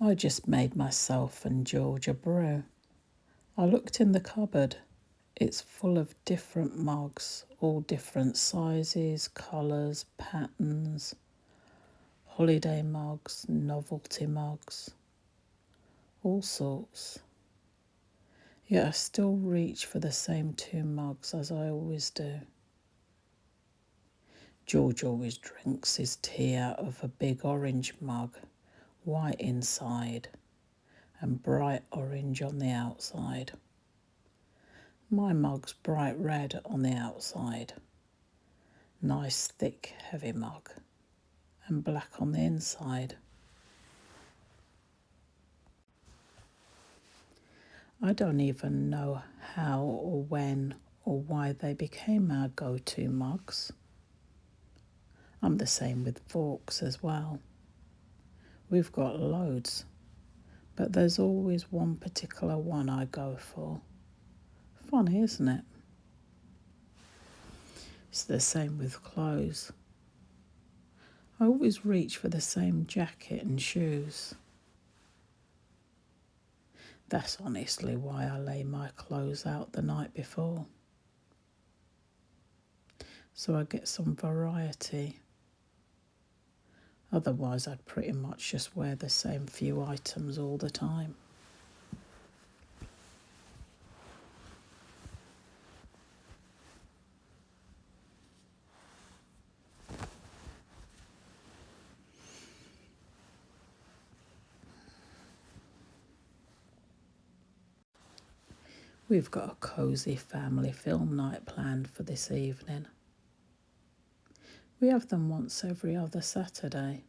I just made myself and George a brew. I looked in the cupboard. It's full of different mugs, all different sizes, colours, patterns, holiday mugs, novelty mugs, all sorts. Yet I still reach for the same 2 mugs as I always do. George always drinks his tea out of a big orange mug, white inside and bright orange on the outside. My mug's bright red on the outside, nice thick heavy mug, and black on the inside. I don't even know how or when or why they became our go-to mugs. I'm the same with forks as well. We've got loads, but there's always one particular one I go for. Funny, isn't it? It's the same with clothes. I always reach for the same jacket and shoes. That's honestly why I lay my clothes out the night before. So I get some variety. Otherwise, I'd pretty much just wear the same few items all the time. We've got a cosy family film night planned for this evening. We have them once every other Saturday.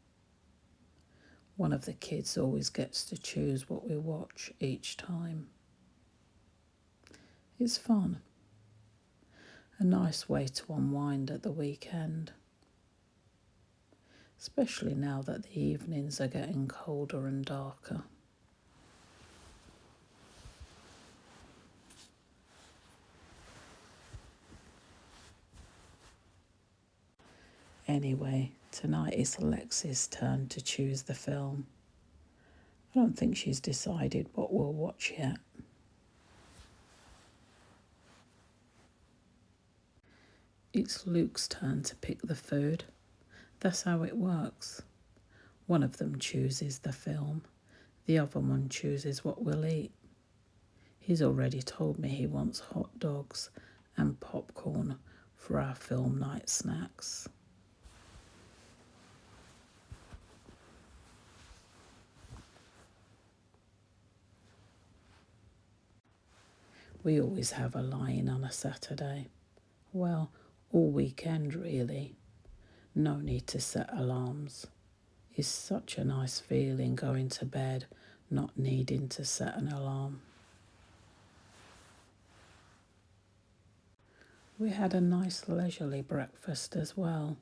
One of the kids always gets to choose what we watch each time. It's fun. A nice way to unwind at the weekend. Especially now that the evenings are getting colder and darker. Anyway, tonight it's Alexi's turn to choose the film. I don't think she's decided what we'll watch yet. It's Luke's turn to pick the food. That's how it works. One of them chooses the film. The other one chooses what we'll eat. He's already told me he wants hot dogs and popcorn for our film night snacks. We always have a line on a Saturday. Well, all weekend really. No need to set alarms. It's such a nice feeling going to bed, not needing to set an alarm. We had a nice leisurely breakfast as well.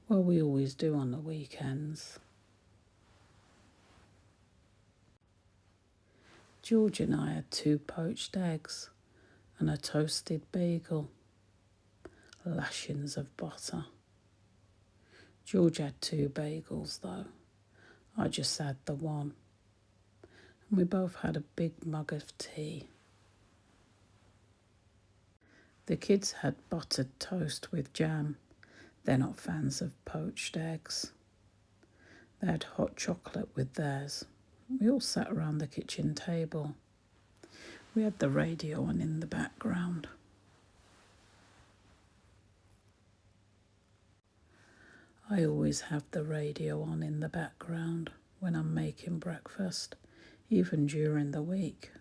Well, we always do on the weekends. George and I had 2 poached eggs and a toasted bagel. Lashings of butter. George had 2 bagels though. I just had the one. And we both had a big mug of tea. The kids had buttered toast with jam. They're not fans of poached eggs. They had hot chocolate with theirs. We all sat around the kitchen table. We had the radio on in the background. I always have the radio on in the background when I'm making breakfast, even during the week.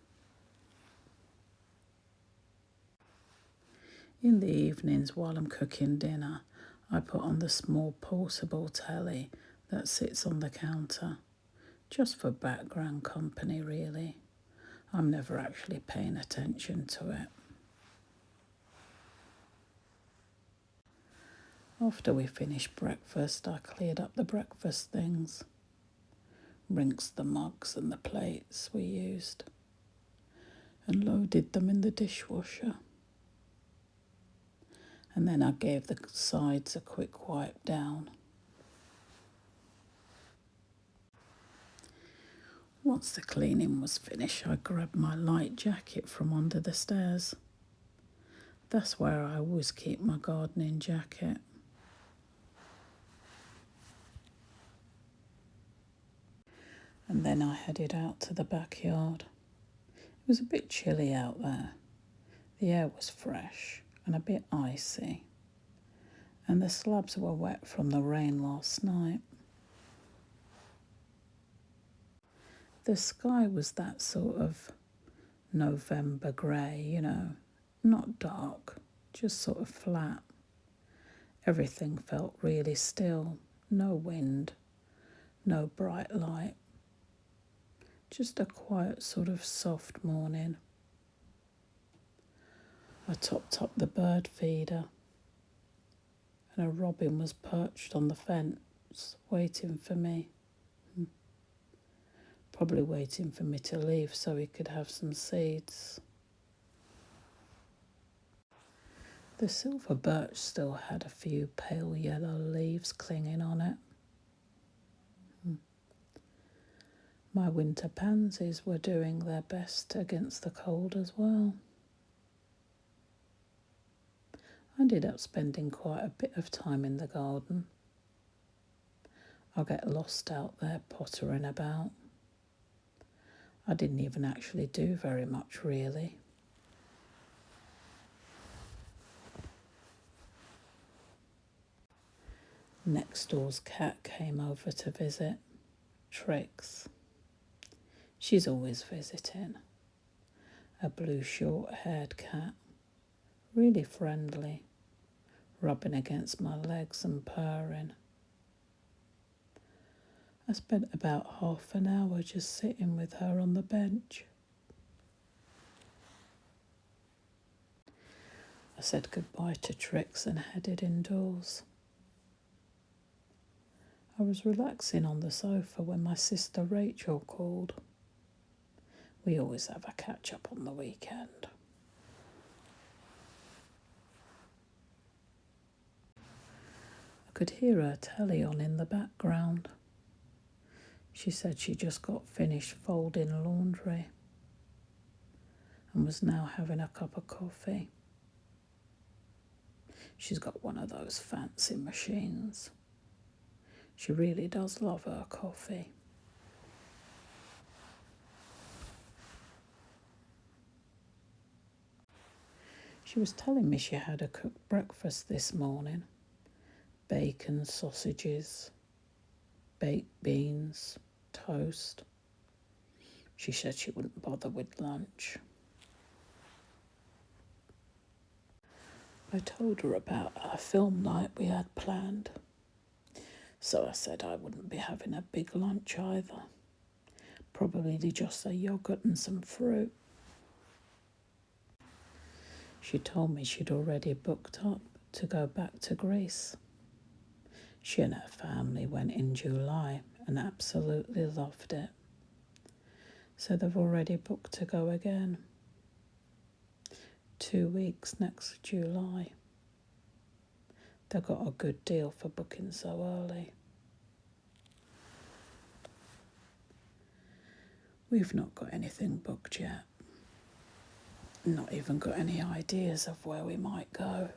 In the evenings while I'm cooking dinner, I put on the small portable telly that sits on the counter, just for background company really. I'm never actually paying attention to it. After we finished breakfast, I cleared up the breakfast things, rinsed the mugs and the plates we used, and loaded them in the dishwasher. And then I gave the sides a quick wipe down. Once the cleaning was finished, I grabbed my light jacket from under the stairs. That's where I always keep my gardening jacket. And then I headed out to the backyard. It was a bit chilly out there. The air was fresh and a bit icy, and the slabs were wet from the rain last night. The sky was that sort of November grey, not dark, just sort of flat. Everything felt really still, no wind, no bright light. Just a quiet sort of soft morning. I topped up the bird feeder, and a robin was perched on the fence, waiting for me. Probably waiting for me to leave so he could have some seeds. The silver birch still had a few pale yellow leaves clinging on it. My winter pansies were doing their best against the cold as well. I ended up spending quite a bit of time in the garden. I get lost out there pottering about. I didn't even actually do very much, really. Next door's cat came over to visit, Trix. She's always visiting. A blue short-haired cat, really friendly, rubbing against my legs and purring. I spent about half an hour just sitting with her on the bench. I said goodbye to Trix and headed indoors. I was relaxing on the sofa when my sister Rachel called. We always have a catch-up on the weekend. I could hear her telly on in the background. She said she just got finished folding laundry and was now having a cup of coffee. She's got one of those fancy machines. She really does love her coffee. She was telling me she had a cooked breakfast this morning. Bacon, sausages, baked beans, toast. She said she wouldn't bother with lunch. I told her about our film night we had planned. So I said I wouldn't be having a big lunch either. Probably just a yoghurt and some fruit. She told me she'd already booked up to go back to Greece. She and her family went in July and absolutely loved it. So they've already booked to go again. 2 weeks next July. They got a good deal for booking so early. We've not got anything booked yet. Not even got any ideas of where we might go.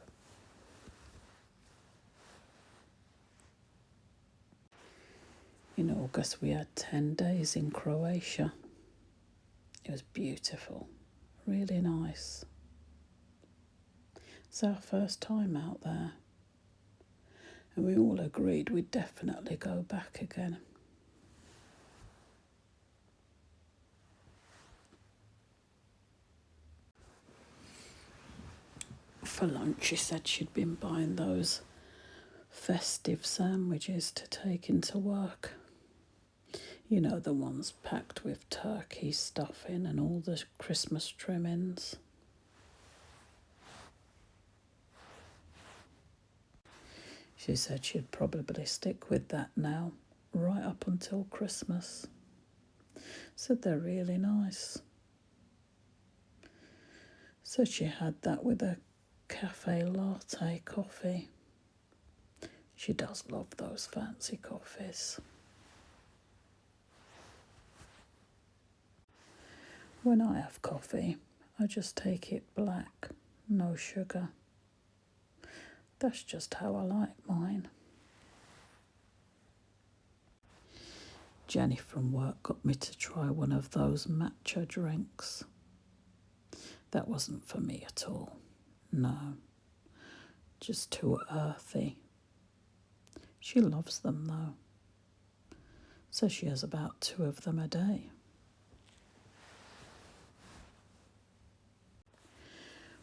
In August we had 10 days in Croatia. It was beautiful, really nice. It's our first time out there, and we all agreed we'd definitely go back again. For lunch, she said she'd been buying those festive sandwiches to take into work. You know, the ones packed with turkey stuffing and all the Christmas trimmings. She said she'd probably stick with that now, right up until Christmas. Said they're really nice. Said she had that with a cafe latte coffee. She does love those fancy coffees. When I have coffee, I just take it black, no sugar. That's just how I like mine. Jenny from work got me to try one of those matcha drinks. That wasn't for me at all. No, just too earthy. She loves them though. So she has about 2 of them a day.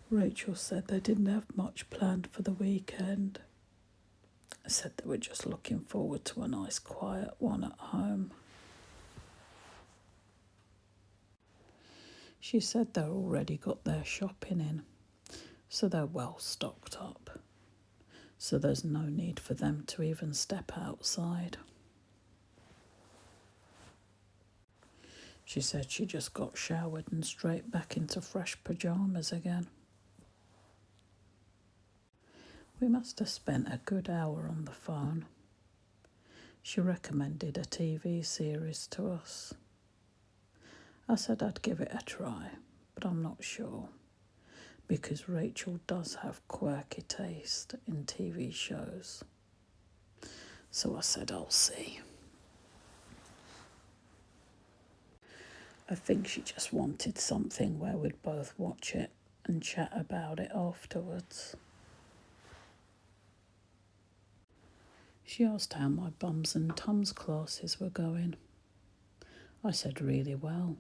Rachel said they didn't have much planned for the weekend. Said they were just looking forward to a nice quiet one at home. She said they've already got their shopping in, so they're well stocked up. So there's no need for them to even step outside. She said she just got showered and straight back into fresh pyjamas again. We must have spent a good hour on the phone. She recommended a TV series to us. I said I'd give it a try, but I'm not sure, because Rachel does have quirky taste in TV shows. So I said I'll see. I think she just wanted something where we'd both watch it and chat about it afterwards. She asked how my bums and tums classes were going. I said really well.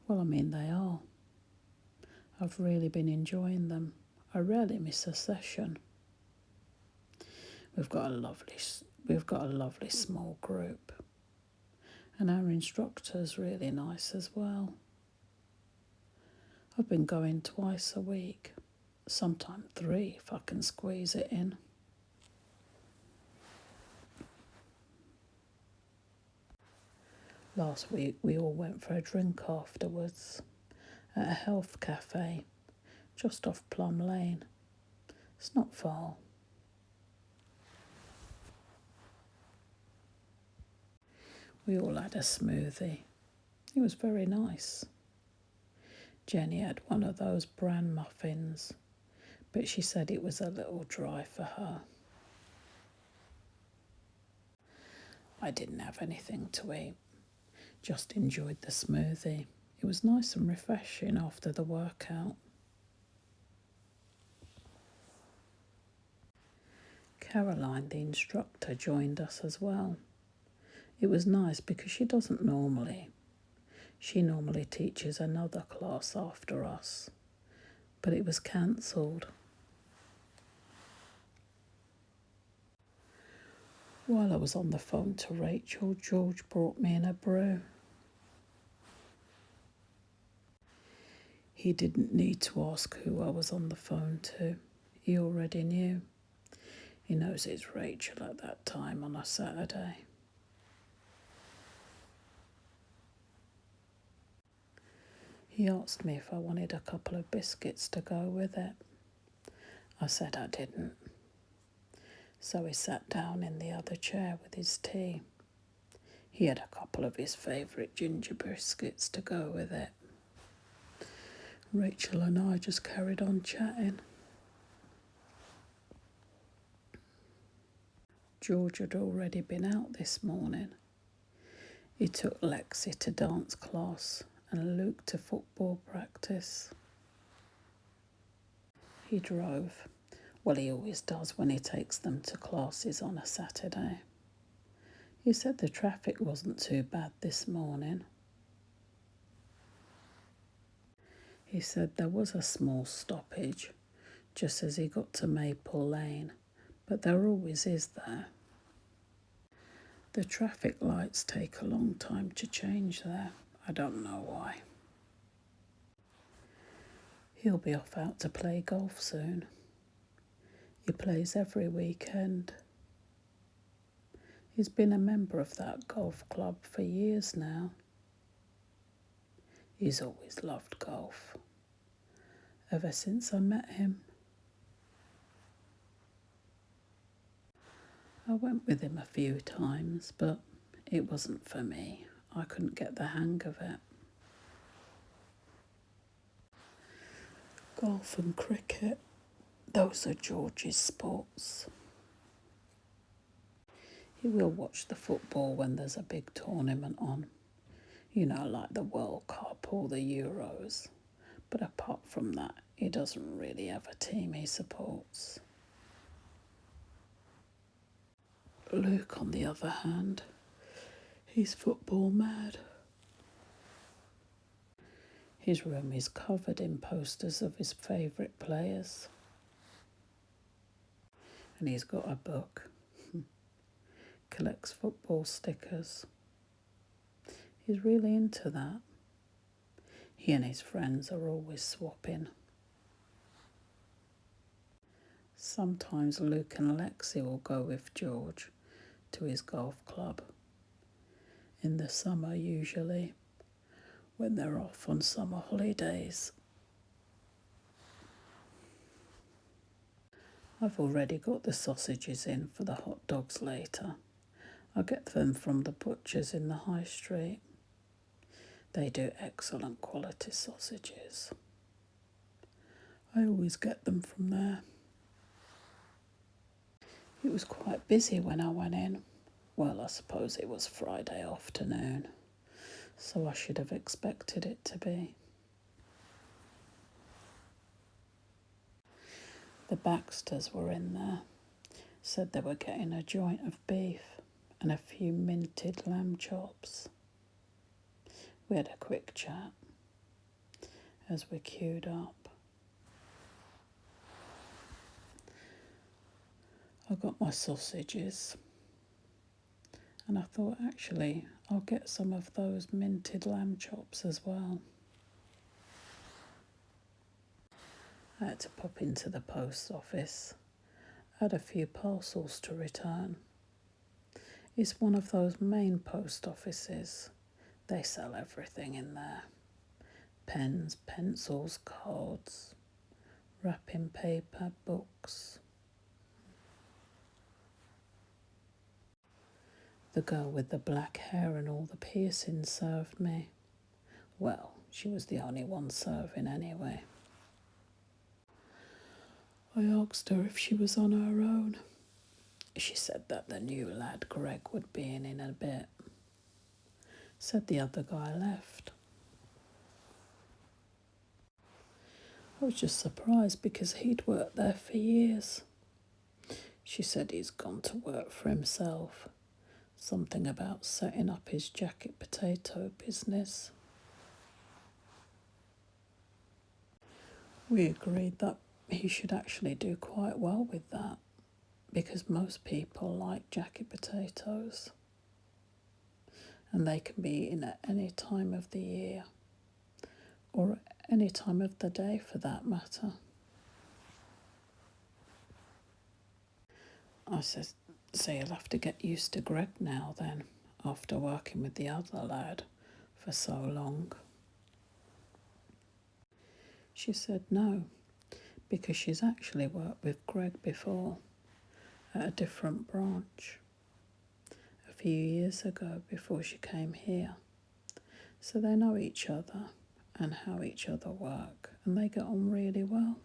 Well, I mean, they are. I've really been enjoying them. I rarely miss a session. We've got a lovely small group. And our instructor's really nice as well. I've been going twice a week, sometimes 3 if I can squeeze it in. Last week we all went for a drink afterwards at a health cafe just off Plum Lane. It's not far. We all had a smoothie. It was very nice. Jenny had one of those bran muffins, but she said it was a little dry for her. I didn't have anything to eat, just enjoyed the smoothie. It was nice and refreshing after the workout. Caroline, the instructor, joined us as well. It was nice because she normally teaches another class after us, but it was cancelled. While I was on the phone to Rachel, George brought me in a brew. He didn't need to ask who I was on the phone to. He already knew. He knows it's Rachel at that time on a Saturday. He asked me if I wanted a couple of biscuits to go with it. I said I didn't. So he sat down in the other chair with his tea. He had a couple of his favourite ginger biscuits to go with it. Rachel and I just carried on chatting. George had already been out this morning. He took Lexi to dance class and Luke to football practice. He drove. Well, he always does when he takes them to classes on a Saturday. He said the traffic wasn't too bad this morning. He said there was a small stoppage just as he got to Maple Lane, but there always is there. The traffic lights take a long time to change there. I don't know why. He'll be off out to play golf soon. He plays every weekend. He's been a member of that golf club for years now. He's always loved golf, ever since I met him. I went with him a few times, but it wasn't for me. I couldn't get the hang of it. Golf and cricket, those are George's sports. He will watch the football when there's a big tournament on, like the World Cup or the Euros. But apart from that, he doesn't really have a team he supports. Luke, on the other hand, he's football mad. His room is covered in posters of his favourite players. And he's got a book. Collects football stickers. He's really into that. He and his friends are always swapping. Sometimes Luke and Alexi will go with George to his golf club. In the summer, usually, when they're off on summer holidays. I've already got the sausages in for the hot dogs later. I get them from the butchers in the high street. They do excellent quality sausages. I always get them from there. It was quite busy when I went in. Well, I suppose it was Friday afternoon, so I should have expected it to be. The Baxters were in there, said they were getting a joint of beef and a few minted lamb chops. We had a quick chat as we queued up. I got my sausages and I thought, actually, I'll get some of those minted lamb chops as well. I had to pop into the post office. I had a few parcels to return. It's one of those main post offices. They sell everything in there. Pens, pencils, cards, wrapping paper, books. The girl with the black hair and all the piercings served me. Well, she was the only one serving anyway. I asked her if she was on her own. She said that the new lad, Greg, would be in a bit. Said the other guy left. I was just surprised because he'd worked there for years. She said he's gone to work for himself. Something about setting up his jacket potato business. We agreed that he should actually do quite well with that, because most people like jacket potatoes, and they can be eaten at any time of the year, or any time of the day for that matter. I said, so you'll have to get used to Greg now then, after working with the other lad for so long. She said no, because she's actually worked with Greg before at a different branch a few years ago before she came here. So they know each other and how each other work, and they get on really well.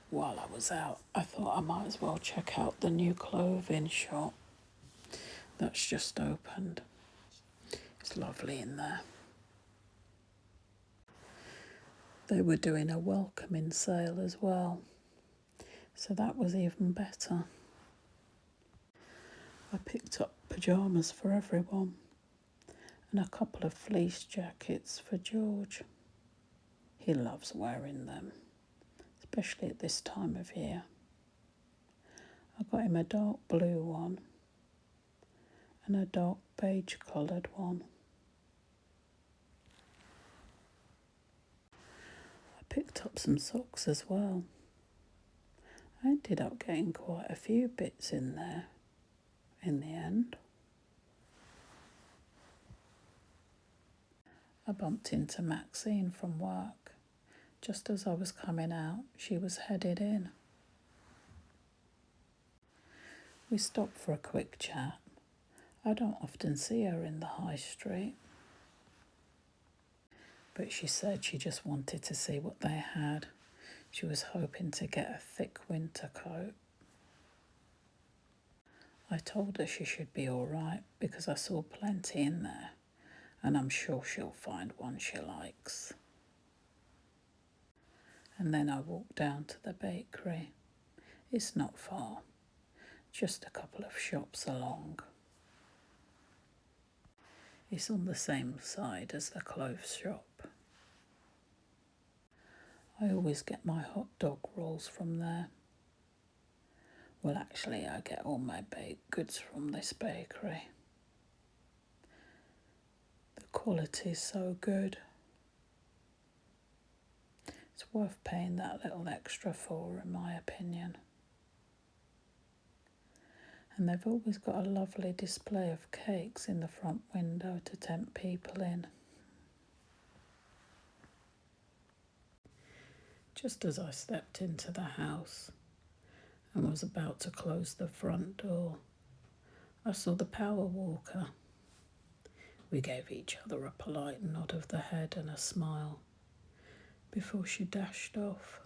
While I was out, I thought I might as well check out the new clothing shop that's just opened. It's lovely in there. They were doing a welcoming sale as well, so that was even better. I picked up pyjamas for everyone and a couple of fleece jackets for George. He loves wearing them, especially at this time of year. I got him a dark blue one and a dark beige coloured one. I picked up some socks as well. I ended up getting quite a few bits in there in the end. I bumped into Maxine from work. Just as I was coming out, she was headed in. We stopped for a quick chat. I don't often see her in the high street. but she said she just wanted to see what they had. She was hoping to get a thick winter coat. I told her she should be all right because I saw plenty in there, and I'm sure she'll find one she likes. And then I walked down to the bakery. It's not far, just a couple of shops along. It's on the same side as the clothes shop. I always get my hot dog rolls from there. Well, actually, I get all my baked goods from this bakery. The quality's so good. It's worth paying that little extra for, in my opinion. And they've always got a lovely display of cakes in the front window to tempt people in. Just as I stepped into the house and was about to close the front door, I saw the power walker. We gave each other a polite nod of the head and a smile before she dashed off.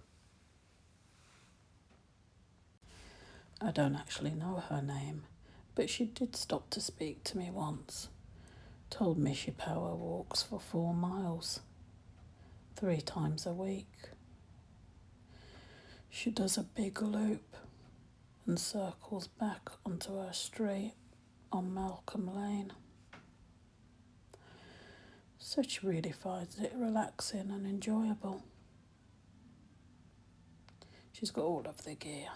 I don't actually know her name, but she did stop to speak to me once. Told me she power walks for 4 miles, 3 times a week. She does a big loop and circles back onto her street on Malcolm Lane. So she really finds it relaxing and enjoyable. She's got all of the gear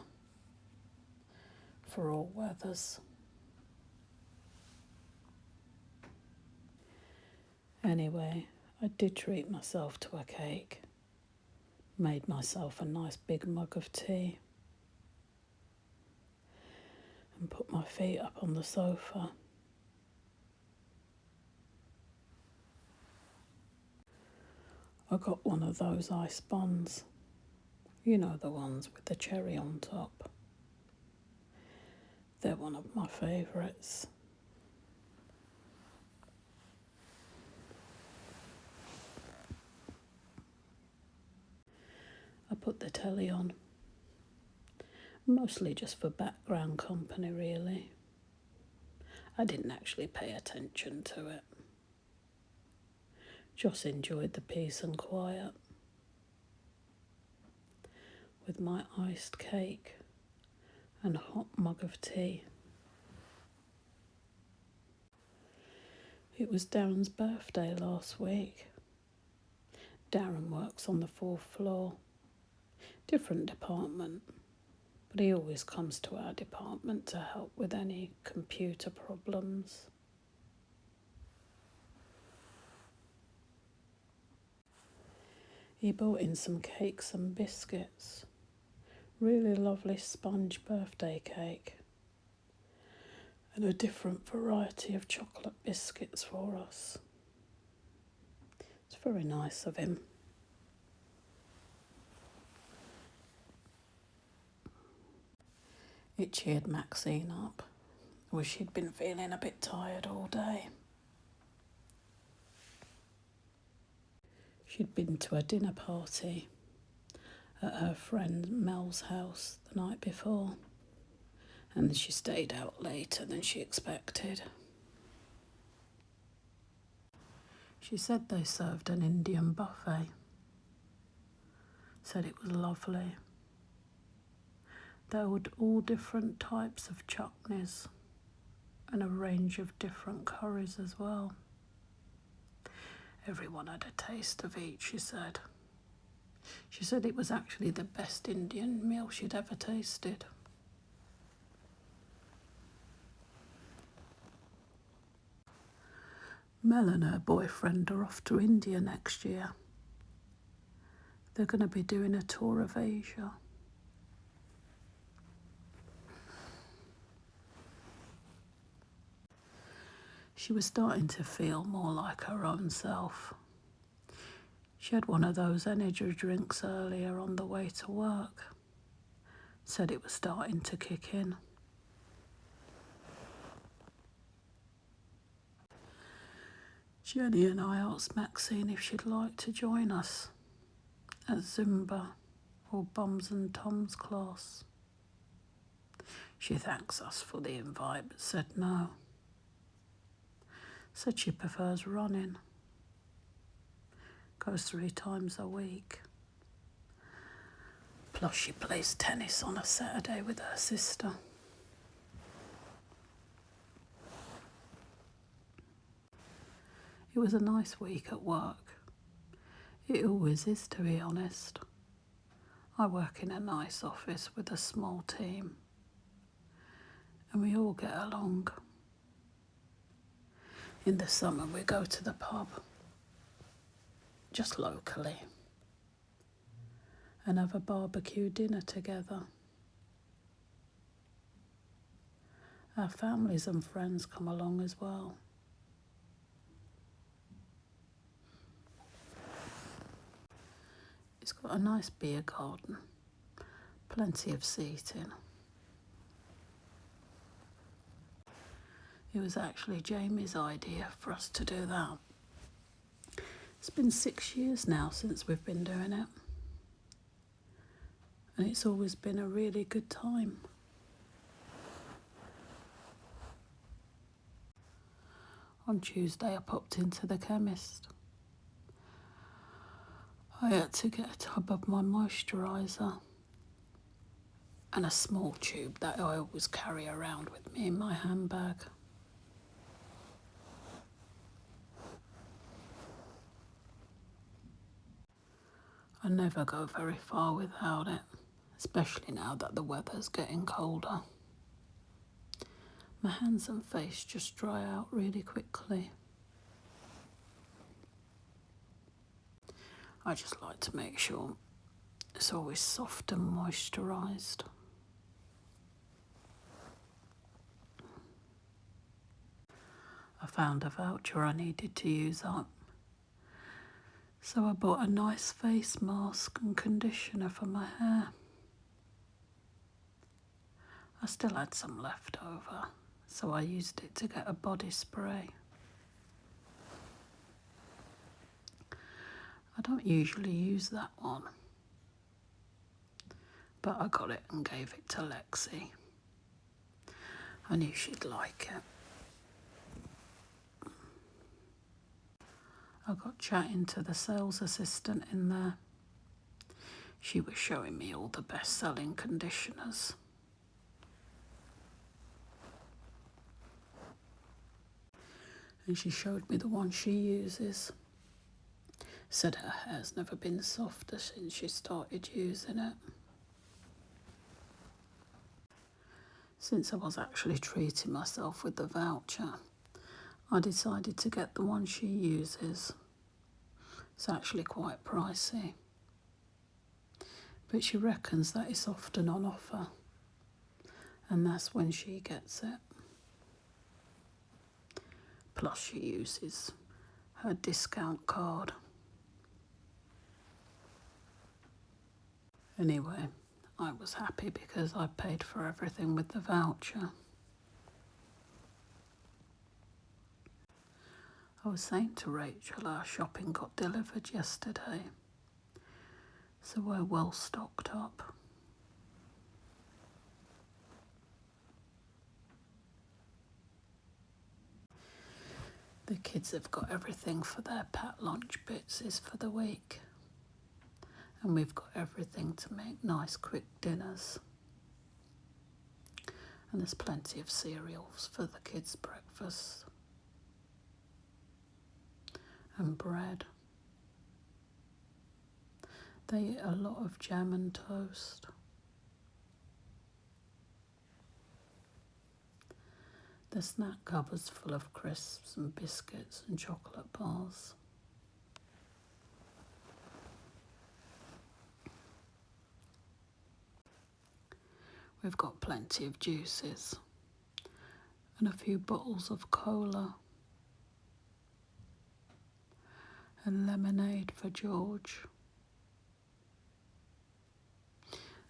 for all weathers. Anyway, I did treat myself to a cake. Made myself a nice big mug of tea and put my feet up on the sofa. I got one of those ice buns. You know, the ones with the cherry on top. They're one of my favourites. I put the telly on, mostly just for background company, really. I didn't actually pay attention to it. Just enjoyed the peace and quiet with my iced cake and hot mug of tea. It was Darren's birthday last week. Darren works on the 4th floor. Different department, but he always comes to our department to help with any computer problems. He brought in some cakes and biscuits. Really lovely sponge birthday cake. And a different variety of chocolate biscuits for us. It's very nice of him. It cheered Maxine up. Well, she'd been feeling a bit tired all day. She'd been to a dinner party at her friend Mel's house the night before, and she stayed out later than she expected. She said they served an Indian buffet. Said it was lovely. There were all different types of chutneys and a range of different curries as well. Everyone had a taste of each, she said. She said it was actually the best Indian meal she'd ever tasted. Mel and her boyfriend are off to India next year. They're going to be doing a tour of Asia. She was starting to feel more like her own self. She had one of those energy drinks earlier on the way to work. Said it was starting to kick in. Jenny and I asked Maxine if she'd like to join us at Zumba or Bums and Tom's class. She thanks us for the invite but said no. Said she prefers running. Goes 3 times a week. Plus she plays tennis on a Saturday with her sister. It was a nice week at work. It always is, to be honest. I work in a nice office with a small team, and we all get along. In the summer we go to the pub, just locally, and have a barbecue dinner together. Our families and friends come along as well. It's got a nice beer garden, plenty of seating. It was actually Jamie's idea for us to do that. It's been 6 years now since we've been doing it. And it's always been a really good time. On Tuesday I popped into the chemist. I had to get a tub of my moisturiser and a small tube that I always carry around with me in my handbag. I never go very far without it, especially now that the weather's getting colder. My hands and face just dry out really quickly. I just like to make sure it's always soft and moisturised. I found a voucher I needed to use up, so I bought a nice face mask and conditioner for my hair. I still had some left over, so I used it to get a body spray. I don't usually use that one, but I got it and gave it to Lexi. I knew she'd like it. I got chatting to the sales assistant in there. She was showing me all the best-selling conditioners. And she showed me the one she uses. Said her hair's never been softer since she started using it. Since I was actually treating myself with the voucher, I decided to get the one she uses. It's actually quite pricey, but she reckons that it's often on offer, and that's when she gets it. Plus she uses her discount card. Anyway, I was happy because I paid for everything with the voucher. I was saying to Rachel our shopping got delivered yesterday, so we're well stocked up. The kids have got everything for their packed lunch bits for the week. And we've got everything to make nice quick dinners. And there's plenty of cereals for the kids' breakfast. And bread. They eat a lot of jam and toast. The snack cupboard's full of crisps and biscuits and chocolate bars. We've got plenty of juices and a few bottles of cola and lemonade for George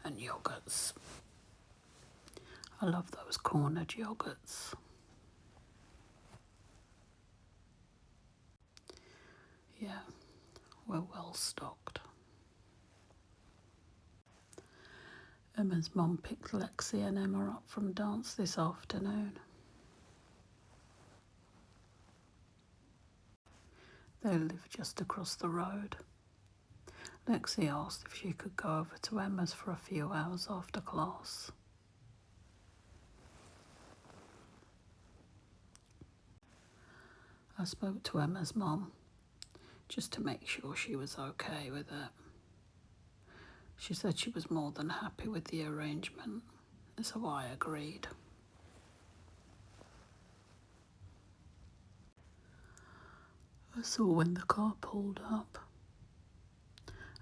and yogurts. I love those cornered yogurts. were well stocked. Emma's mum picked Lexi and Emma up from dance this afternoon. They live just across the road. Lexi asked if she could go over to Emma's for a few hours after class. I spoke to Emma's mum just to make sure she was okay with it. She said she was more than happy with the arrangement, so I agreed. I saw when the car pulled up.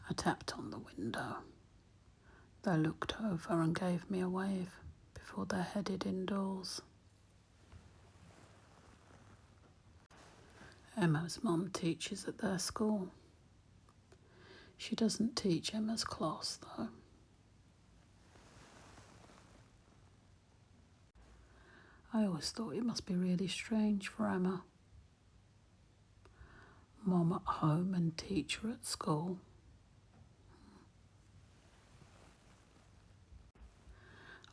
I tapped on the window. They looked over and gave me a wave before they headed indoors. Emma's mum teaches at their school. She doesn't teach Emma's class, though. I always thought it must be really strange for Emma. Mum at home and teacher at school.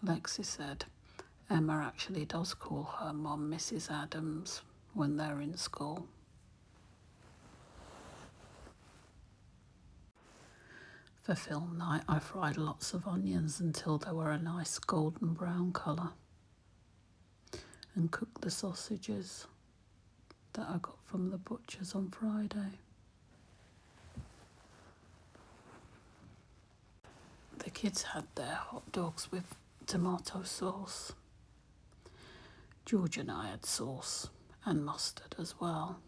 Lexi said Emma actually does call her mum Mrs. Adams when they're in school. For film night, I fried lots of onions until they were a nice golden brown colour and cooked the sausages that I got from the butcher's on Friday. The kids had their hot dogs with tomato sauce. George and I had sauce and mustard as well.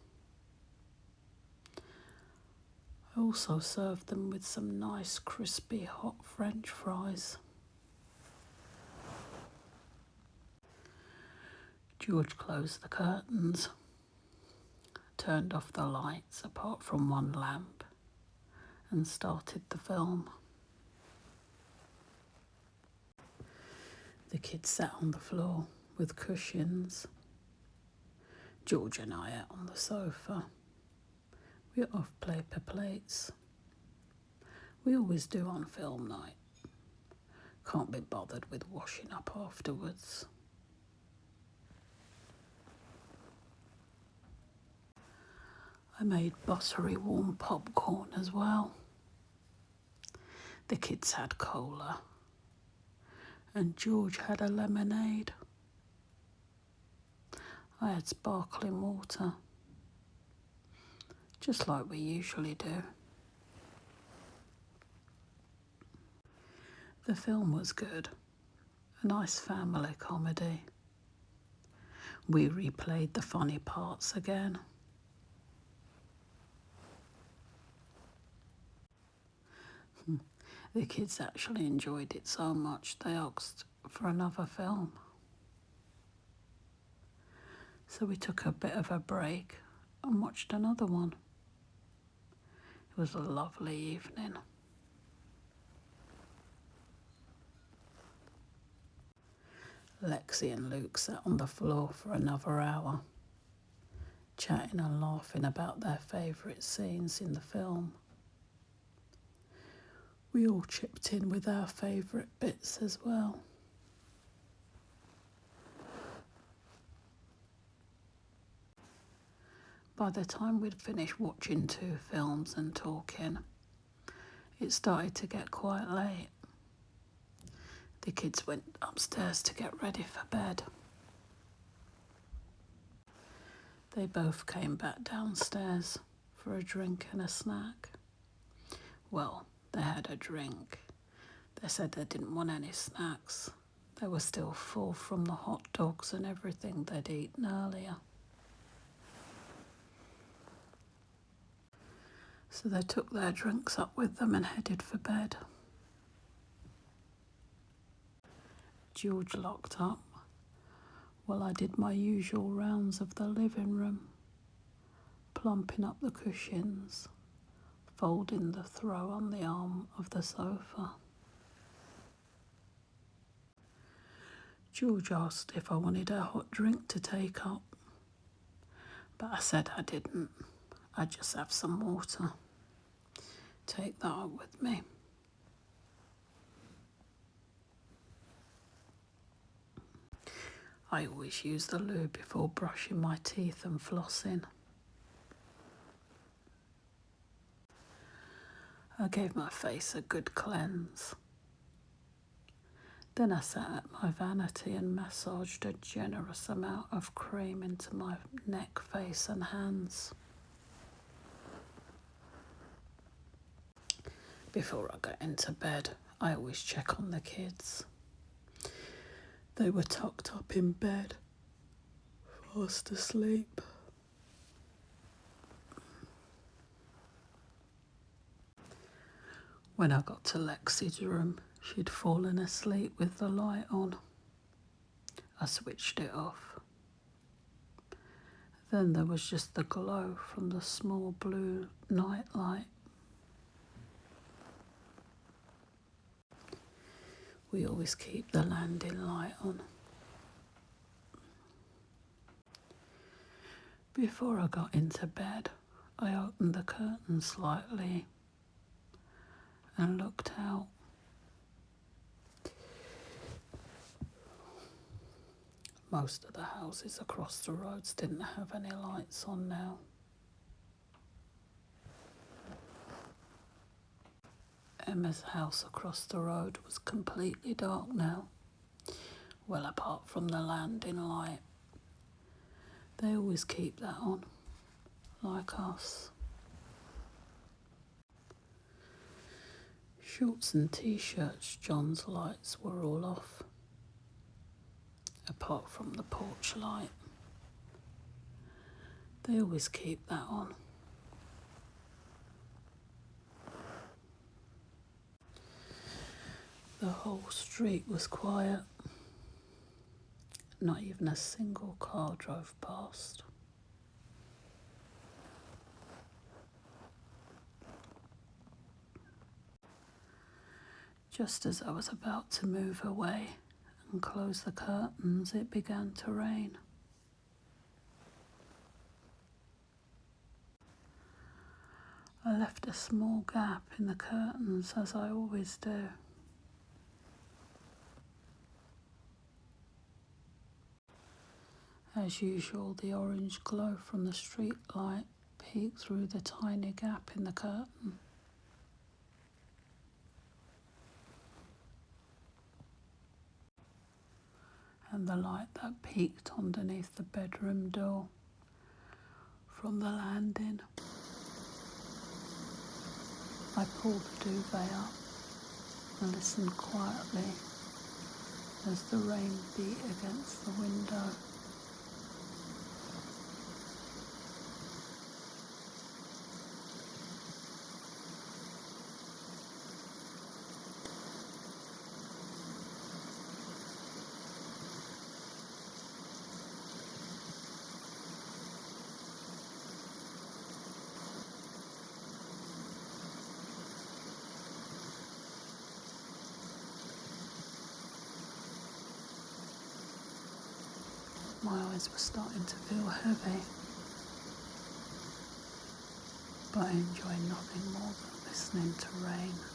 I also served them with some nice crispy hot French fries. George closed the curtains, turned off the lights apart from one lamp, and started the film. The kids sat on the floor with cushions. George and I ate on the sofa. We ate off paper plates. We always do on film night. Can't be bothered with washing up afterwards. I made buttery warm popcorn as well. The kids had cola, and George had a lemonade. I had sparkling water, just like we usually do. The film was good, a nice family comedy. We replayed the funny parts again. The kids actually enjoyed it so much they asked for another film. So we took a bit of a break and watched another one. It was a lovely evening. Lexi and Luke sat on the floor for another hour, chatting and laughing about their favourite scenes in the film. We all chipped in with our favourite bits as well. By the time we'd finished watching 2 films and talking, it started to get quite late. The kids went upstairs to get ready for bed. They both came back downstairs for a drink and a snack. Well, they had a drink. They said they didn't want any snacks. They were still full from the hot dogs and everything they'd eaten earlier. So they took their drinks up with them and headed for bed. George locked up while I did my usual rounds of the living room, plumping up the cushions, folding the throw on the arm of the sofa. George asked if I wanted a hot drink to take up, but I said I didn't. I'd just have some water. take that up with me. I always use the loo before brushing my teeth and flossing. I gave my face a good cleanse. Then I sat at my vanity and massaged a generous amount of cream into my neck, face and hands. Before I got into bed, I always check on the kids. They were tucked up in bed, fast asleep. When I got to Lexi's room, she'd fallen asleep with the light on. I switched it off. Then there was just the glow from the small blue night light. We always keep the landing light on. Before I got into bed, I opened the curtain slightly and looked out. Most of the houses across the roads didn't have any lights on now. Emma's house across the road was completely dark now, well apart from the landing light. They always keep that on, like us. Shorts and t-shirts, John's lights were all off, apart from the porch light. They always keep that on. The whole street was quiet. Not even a single car drove past. Just as I was about to move away and close the curtains, it began to rain. I left a small gap in the curtains, as I always do. As usual, the orange glow from the street light peeked through the tiny gap in the curtain. And the light that peeked underneath the bedroom door from the landing. I pulled the duvet up and listened quietly as the rain beat against the window. My eyes were starting to feel heavy, but I enjoyed nothing more than listening to rain.